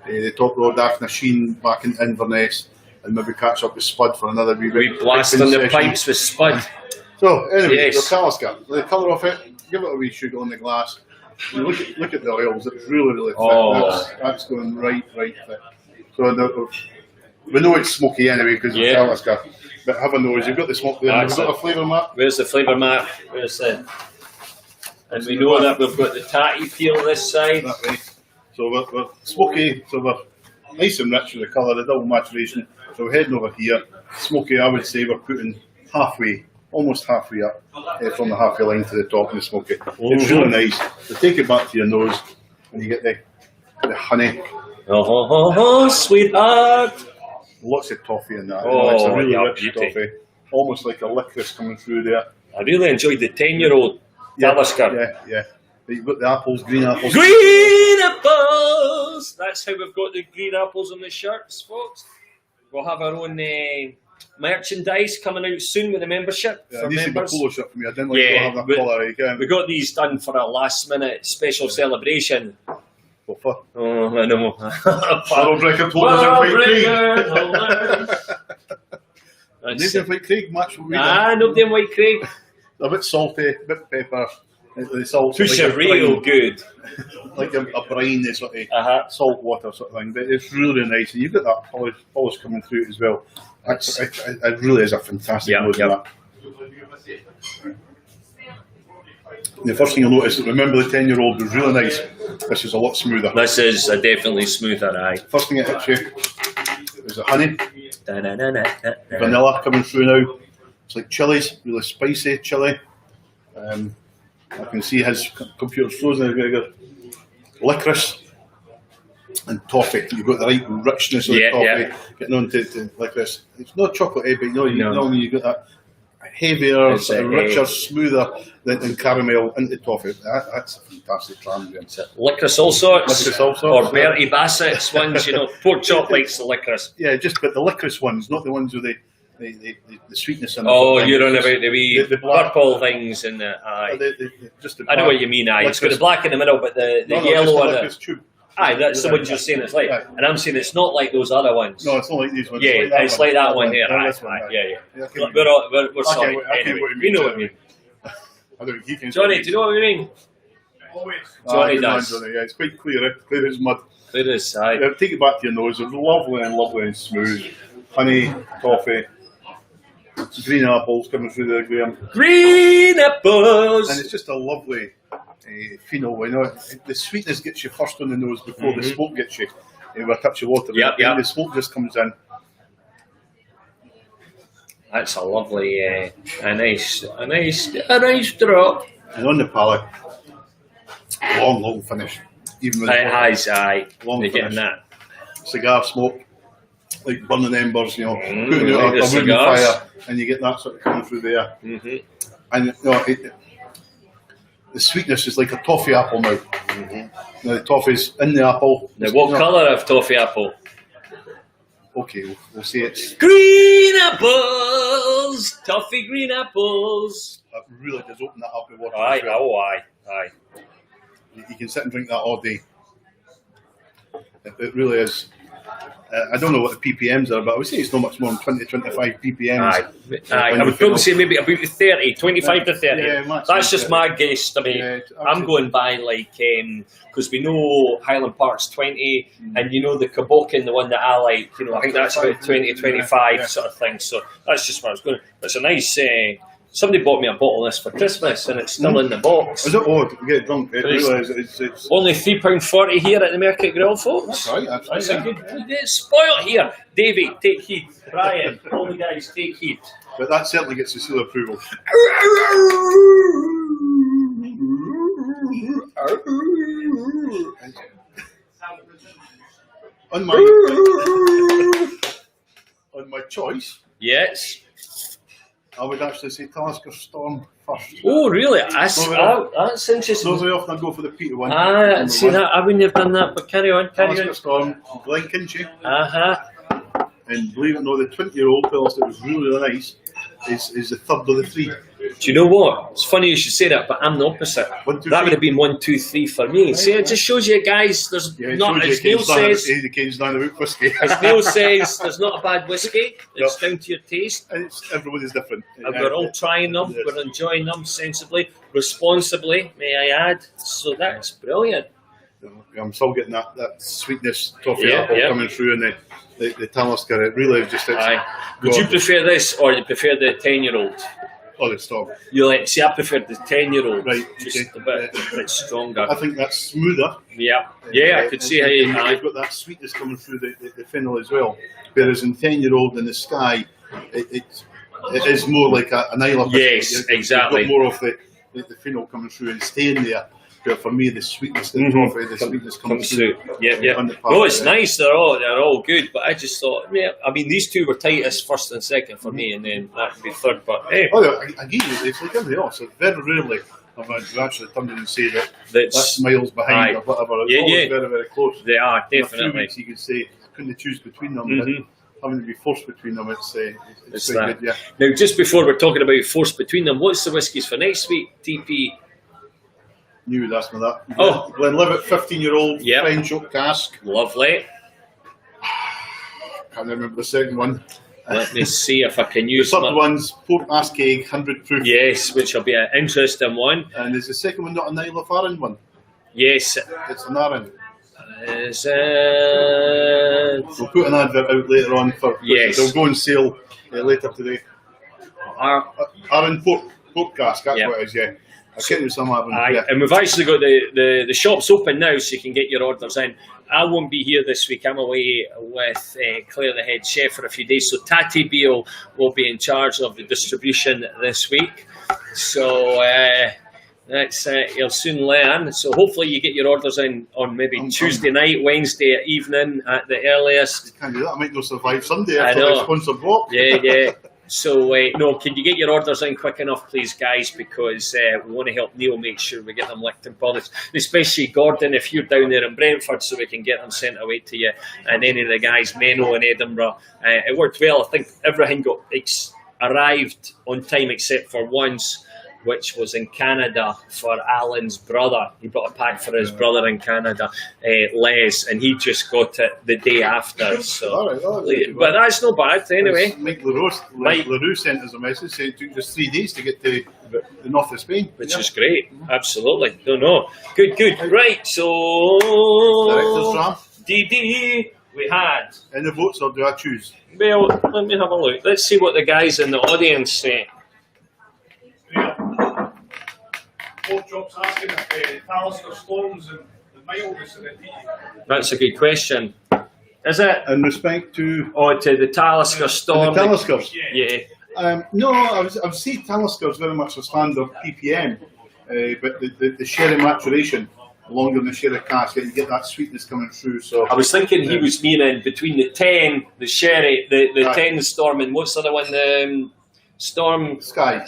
the top road, Achnasheen, back in Inverness, and maybe catch up with Spud for another wee bit. We blasting the pipes with Spud. So, anyway, the Talisker, the colour of it, give it a wee sugar on the glass. You look at the oils, it's really thick. That's going right thick. So, we know it's smoky anyway because it's Talisker, but have a nose. You've got the smoke there. We've got a flavour map. Where's the flavour map? Where's the... And we know that we've got the tatty peel this side. That way. So we're smoky, so we're nice and rich with the colour, the double maturation. So we're heading over here. Smoky, I would say we're putting almost halfway up from the halfway line to the top in the smoky. It's really nice. So take it back to your nose and you get the honey. Oh, sweetheart. Lots of toffee in that. It's a really rich beauty. toffee. Almost like a licorice coming through there. I really enjoyed the 10-year-old Talisker. Yeah. You've got the apples, green apples. Green apples! That's how we've got the green apples on the shirts, folks. We'll have our own merchandise coming out soon with the membership for these are the members. polo shirt for me. I didn't like to have that collar again. We got these done for a last minute special celebration. What for? Oh, I know. World record holders in White Craig. Nobody in White Craig match what we done. Nobody in White Craig. A bit salty, a bit pepper. The salt. Fish are real good. Like a brine, sort of salt water sort of thing. But it's really nice, and you've got that polish coming through it as well. It really is a fantastic load of that. The first thing you'll notice is, remember the 10-year-old was really nice. This is a lot smoother. This is a definitely smoother, aye. First thing it hits you is the honey. Vanilla coming through now. It's like chilies, really spicy chili. I can see his computer's frozen. Licorice and toffee. You've got the right richness of the toffee getting on to licorice. It's not chocolate, but you've got that heavier, richer, smoother than caramel into toffee. That's a fantastic transition. Licorice all sorts. Or Bertie Bassett's ones, Pork chop likes the licorice. Yeah, but the licorice ones, not the ones with the sweetness in it. Oh, you're on about the wee purple things in the eye. I know what you mean, aye. It's got the black in the middle, but the yellow on it. Aye, that's the ones you're saying it's like. And I'm saying it's not like those other ones. No, it's not like these ones. Yeah, it's like that one there. Yeah. We're sorry. Anyway, we know what you mean. Johnny, do you know what we mean? Johnny does. Yeah, it's quite clear as mud. Clear as aye. Take it back to your nose. It's lovely and smooth. Honey, toffee. Green apples coming through there, Graham. Green apples! And it's just a lovely phenol. The sweetness gets you first on the nose before the smoke gets you with a touch of water. And the smoke just comes in. That's a lovely, a nice drop. And on the palate, long finish. Even with aye. Long finish. Getting that. Cigar smoke. Like burning embers, putting out a wooden fire, and you get that sort of coming through there. And the sweetness is like a toffee apple now. Now the toffee's in the apple. Now, what colour of toffee apple? Okay, we'll say it's green apples, toffee green apples. That really does open that up with water. Aye. You can sit and drink that all day. It really is. I don't know what the ppms are, but I would say it's not much more than 20-25 ppms. I would probably say maybe about 30, 25 to 30. Yeah, that's just my guess. I mean, I'm going by because we know Highland Park's 20, and the Cabokin, the one that I like, I think that's about 20-25 sort of thing. So that's just what I was going. It's a nice. Somebody bought me a bottle of this for Christmas, and it's still in the box. Is it odd? Get drunk. It's only £3.40 here at the Market Grill, folks. That's right. That's a good. It's spoiled here. Davey, take heed. Brian, all the guys, take heed. But that certainly gets the seal of approval. On my choice. Yes. I would actually say Talisker Storm first. Oh, really? That's interesting. Not very often I go for the Peter one. See that? I wouldn't have done that, but carry on. Talisker Storm, Glenkinchie. And believe it or not, the 20-year-old tell us that was really nice. Is the third of the three. Do you know what? It's funny you should say that, but I'm the opposite. That would have been 1, 2, 3 for me. See, it just shows you guys there's not, as Neil says, as Neil says, there's not a bad whiskey. It's down to your taste. And everybody's different. And we're all trying them, we're enjoying them sensibly, responsibly, may I add. So that's brilliant. I'm still getting that sweetness toffee apple coming through, and the Talisker. It really just. Would you prefer this, or you prefer the 10-year-old? Oh, the Storm. See, I prefer the 10-year-old. Right, just a bit stronger. I think that's smoother. I could see how you've got that sweetness coming through the fennel as well. Whereas in 10-year-old in the Sky, it is more like an Isle of Yes, exactly. You've got more of the fennel coming through and staying there. But for me, the sweetness, the toffee, the sweetness comes through. No, it's nice. They're all good. But I just thought, I mean, these two were tightest first and second for me, and then that would be third. But hey, again, it's like everything else. Very rarely have I actually turned in and say that's miles behind or whatever. It's always very, very close. They are definitely. A few weeks you could say couldn't choose between them. having to be forced between them, it's It's very that. good, yeah. Now, just before we're talking about force between them, what's the whiskies for next week, TP? Knew you'd ask me that. Oh. Glenlivet, 15-year-old Yep. French oak cask. Lovely. Can't remember the second one. Let me see if I can The use third one's Port Askeig, 100 proof. Yes, which will be an interesting one. And is the second one not a Isle of Arran one? Yes. It's an Arran. Is it? We'll put an advert out later on for. Yes. They'll go on sale later today. Arran Port cask. That's what it is. Yeah. I can't remember some Arran. Aye, Yeah. and we've actually got the shops open now, so you can get your orders in. I won't be here this week. I'm away with Claire, the head chef, for a few days. So Tati Beale will be in charge of the distribution this week. So that's you'll soon learn. So hopefully you get your orders in on maybe Tuesday night, Wednesday evening at the earliest. Can't do that. I might not survive Sunday I after know. the sponsor block. Yeah. So, no, can you get your orders in quick enough, please, guys? Because we want to help Neil make sure we get them licked and polished. Especially Gordon, if you're down there in Brentford, so we can get them sent away to you. And any of the guys, Menno in Edinburgh. It worked well. I think everything arrived on time except for once, which was in Canada for Alan's brother. He bought a pack for his brother in Canada, Les, and he just got it the day after. So, but that's no bad anyway. Mike LaRue sent us a message saying it took just 3 days to get to the north of Spain. Which is great, absolutely. Don't know. Good. Right, so Director's draft. DD we had. Any votes or do I choose? Well, let me have a look. Let's see what the guys in the audience say. Both jobs asking if Talisker Storms and the mildness of the tea. That's a good question. Is it? In respect to To the Talisker Storm. the Taliskers. Yeah. No, I would say Talisker is very much a standard PPM, but the sherry maturation, longer than the sherry cask, you get that sweetness coming through. So I was thinking he was meaning between the 10, the sherry, the 10, the Storm, and what's the other one? Storm Sky.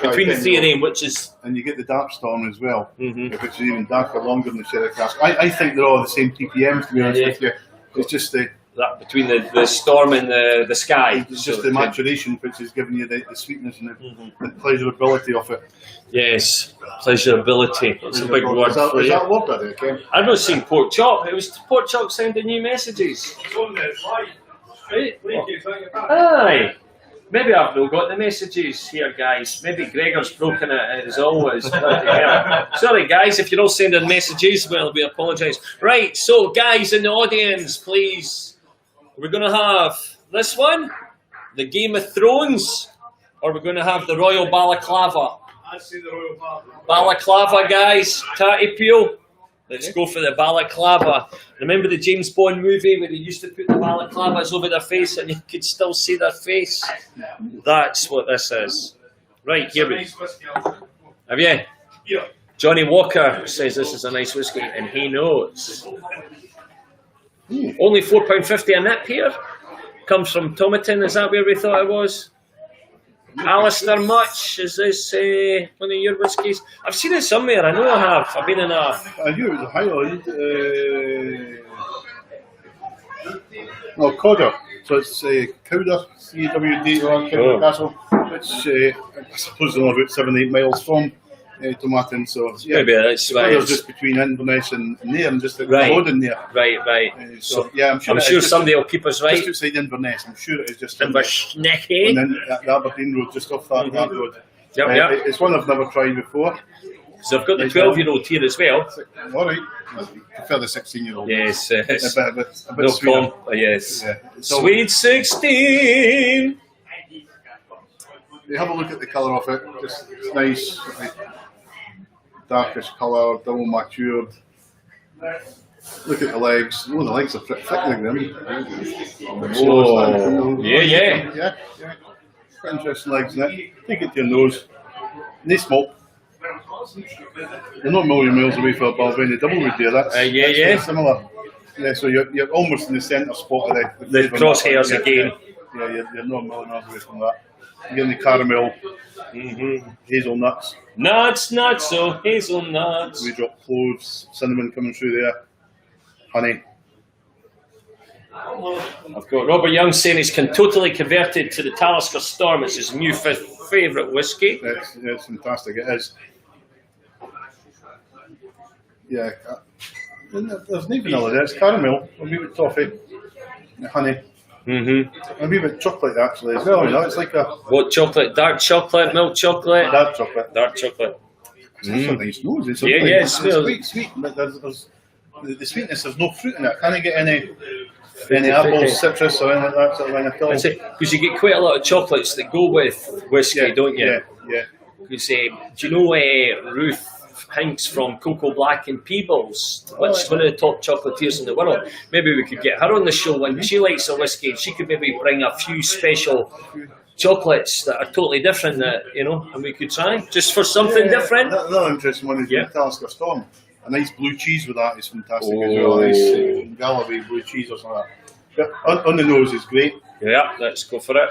Between the three of them, which is... And you get the dark storm as well, which is even darker, longer than the sherry cask. I think they're all the same PPMs, to be honest with you. It's just that between the Storm and the Sky. It's just the maturation which is giving you the sweetness and the pleasurability of it. Yes, pleasurability. It's a big word for you. Is that word there, Ken? I've not seen Pork Chop. It was Pork Chop sending you messages. It's on the slide. Right. Like Aye. Maybe I've not got the messages here, guys. Maybe Gregor's broken it as always. Sorry, guys, if you're all sending messages, well, we apologise. Right, so guys in the audience, please. We're going to have this one, the Game of Thrones, or we're going to have the Royal Balaclava. I'd say the Royal Balaclava. Balaclava, guys. Tati Peel. Let's go for the balaclava. Remember the James Bond movie where they used to put the balaclavas over their face and you could still see their face? That's what this is. Right, here we go. Have you? Yeah. Johnny Walker says this is a nice whiskey and he knows. Only £4.50 a nip here. Comes from Tomatin, is that where we thought it was? Alistair Much, is this one of your whiskies? I've seen it somewhere, I know I have. I've been in a... I knew it was a Highland. Codder. So it's Cowder, C-A-W-D-O-R, Cowder Castle, which I suppose is only about 7-8 miles from Tomatin. So yeah, maybe that's why it's just between Inverness and Nairn, just at the road in there. Right. So yeah, I'm sure somebody will keep us right. Just outside Inverness, I'm sure it is just Inverness. And then the Aberdeen road, just off that road. Yep. It's one I've never tried before. So I've got the 12-year-old here as well. All right. I prefer the 16-year-old. Yes. A bit No sweeter. Yes. Yeah. Sweet 16. You have a look at the colour of it. Just it's nice, like, darkish colour, double matured. Look at the legs. Oh, the legs are pretty thick like them. Oh, yeah. Quite interesting legs in it. Take it to your nose. They smoke. They're not a million miles away from Balvenie double would do that. That's similar. Yeah, so you're almost in the centre spot of the crosshairs again. Yeah, you're not a million miles away from that. You're getting the caramel, hazelnuts. Nuts, hazelnuts. We drop cloves, cinnamon coming through there, honey. I've got Robert Young saying he's totally converted to the Talisker Storm. It's his new favourite whiskey. It's fantastic. It is. Yeah. There's no vanilla there. It's caramel, a wee bit toffee, honey. A wee bit chocolate actually as well. You know, it's like a what chocolate? Dark chocolate, milk chocolate. Dark chocolate. Dark chocolate. It's a nice nose. It's it's sweet, but there's the sweetness. There's no fruit in it. Can't get any apples, citrus, or anything like that sort of thing at all. Because you get quite a lot of chocolates that go with whiskey, don't you? Yeah. Because do you know Ruth Hinks from Cocoa Black and Peebles, which is one of the top chocolatiers in the world? Maybe we could get her on the show when she likes a whiskey. She could maybe bring a few special chocolates that are totally different, and we could try just for something different. Another interesting one is the Talisker Storm. A nice blue cheese with that is fantastic as well. A nice Galloway blue cheese or something like that. But on the nose is great. Yeah, let's go for it.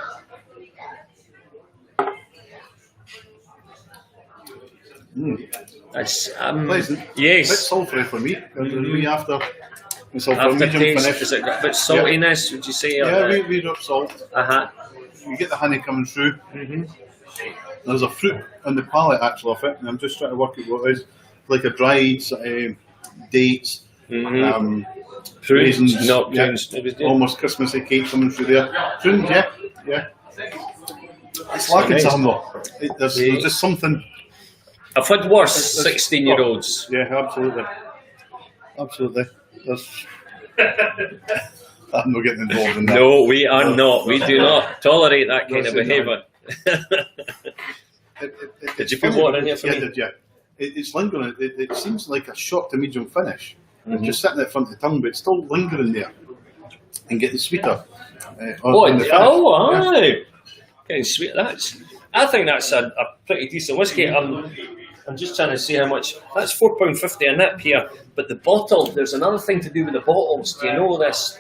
That's pleasant. Yes. A bit sulphury for me. After aftertaste, finish. Is it got a bit saltiness, would you say? Yeah, we drop salt. You get the honey coming through. There's a fruit on the palate actually of it, and I'm just trying to work out what it is. Like a dried dates, raisins, almost Christmassy cake coming through there. Prunes, yeah. It's lacking something though. There's just something. I've had worse 16-year-olds. Yeah, absolutely. I'm not getting involved in that. No, we are not. We do not tolerate that kind of behaviour. Did you put water in here for me? Yeah. It's lingering. It seems like a short to medium finish. It's just sitting at the front of the tongue, but it's still lingering there and getting sweeter. Aye. Getting sweet. I think that's a pretty decent whiskey. I'm just trying to see how much. That's £4.50 a nip here, but the bottle. There's another thing to do with the bottles. Do you know this?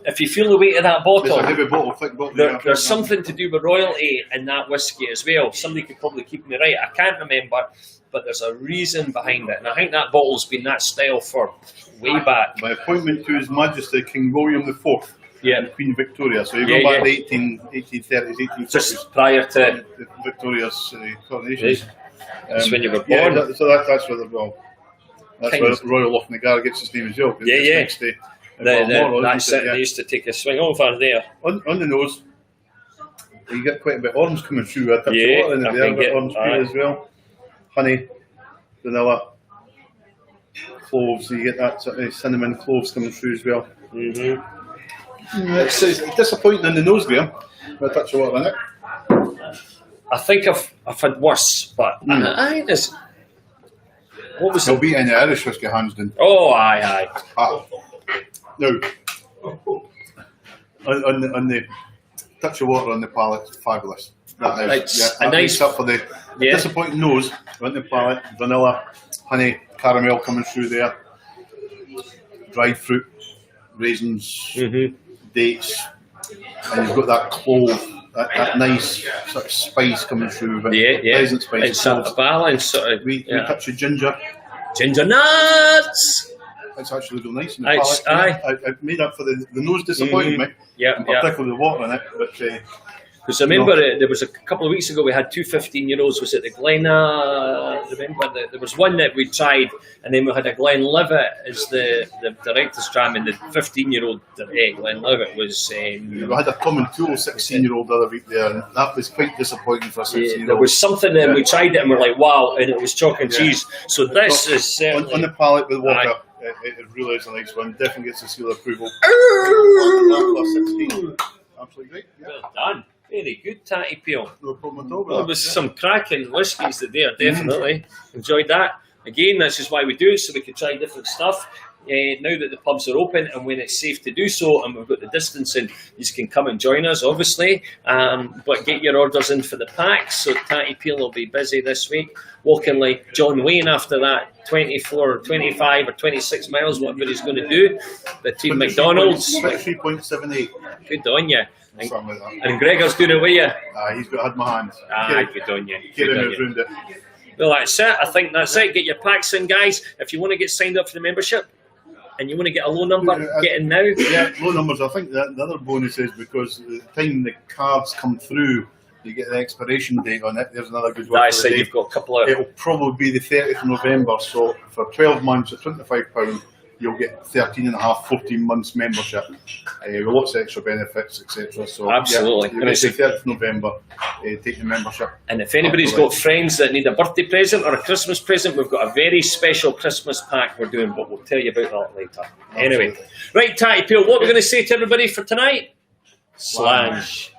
If you feel the weight of that bottle. It's a heavy bottle, thick bottle. There's something to do with royalty in that whiskey as well. Somebody could probably keep me right. I can't remember, but there's a reason behind it, and I think that bottle's been that style for way back. My appointment to His Majesty King William IV. Yeah. Queen Victoria. So you go back to 1830s, 1840s. Just prior to Victoria's coronation. That's when you were born. Yeah, so that's where where Royal Lochnagar gets his name as well. Yeah. That's it. They used to take a swing over there. On the nose, you get quite a bit of orange coming through. A touch of water in there, a bit of orange peel as well. Honey, vanilla, cloves. You get that sort of cinnamon cloves coming through as well. It's disappointing in the nose, Graham. With a touch of water in it. I think I've had worse, but I think this. What was They'll beat any Irish whiskey hands down. Oh, aye. Now, on the touch of water on the palate, fabulous. That is, a nice. Except for the disappointing nose on the palate, vanilla, honey, caramel coming through there, dried fruit, raisins, dates, and you've got that clove. That nice sort of spice coming through, but pleasant spice. It's a balance, sort of. We touch of ginger. Ginger nuts! It's actually real nice in the palate. I made up for the nose disappointed me. Particularly the water in it. But because I remember there was a couple of weeks ago we had two 15-year-olds. Was it the remember there was one that we tried, and then we had a Glenlivet as the director's dram, and the 15-year-old Glenlivet was. We had a common tool 16-year-old the other week there, and that was quite disappointing for a 16-year-old. There was something, and we tried it, and we're like, wow, and it was chalk and cheese. So this is certainly on the palate with water. It really is a nice one. Definitely gets a seal of approval. Absolutely great. Well done. Very good, Tatty Peel. No problem at all. There was some cracking whiskies there, definitely. Enjoyed that. Again, this is why we do it, so we can try different stuff. Now that the pubs are open and when it's safe to do so, and we've got the distancing, you can come and join us, obviously. But get your orders in for the packs. So Tatty Peel will be busy this week, walking like John Wayne after that 24 or 25 or 26 miles, whatever he's going to do. The team McDonald's. 23.78. Good on you. Something like that. And Gregor's doing it with you. He's had my hand. Good on you. Around it. Well, that's it. I think that's it. Get your packs in, guys. If you want to get signed up for the membership, and you want to get a low number, get in now. Yeah, low numbers. I think that the other bonus is because the time the cards come through, you get the expiration date on it. There's another good one. I said you've got a couple of. It'll probably be the 30th of November. So for 12 months at £25, you'll get 13.5, 14 months membership with lots of extra benefits, etc. So absolutely, yeah, it's the 30th of November. Take the membership. And if anybody's got friends that need a birthday present or a Christmas present, we've got a very special Christmas pack we're doing, but we'll tell you about that later. Absolutely. Anyway, right, Tatty Peel, what we're going to say to everybody for tonight? Slange.